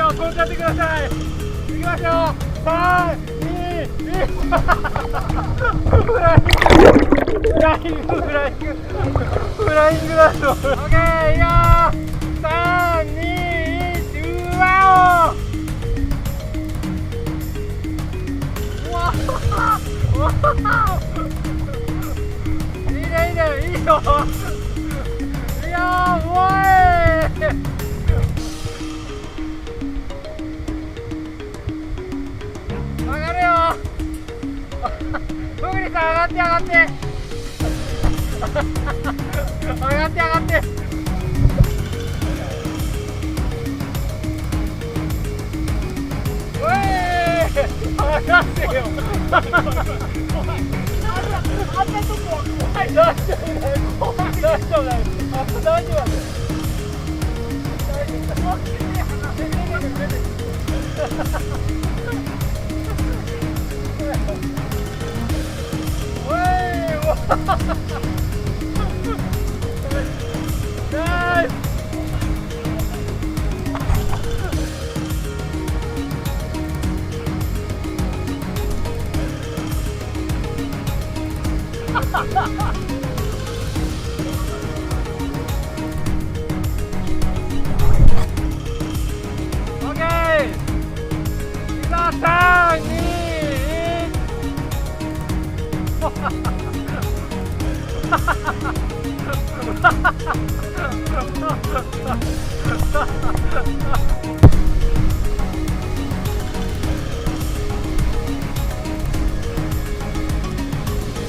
こうちゃってください。行きましょう。3、2、1。フライングだぞ。オッケー、いいよ。3、2、1。うわお。うわいいね、いいね、いいよ。いやー、おい。上がるよ。ふぐりさん、上がって、上がって。上がって、上がって。おい。上がってよ。あんなとこは怖い。大丈夫だよ。大丈夫だよ。大丈夫だよ。おい、ナイス。オッケー。さあ、3、2、1。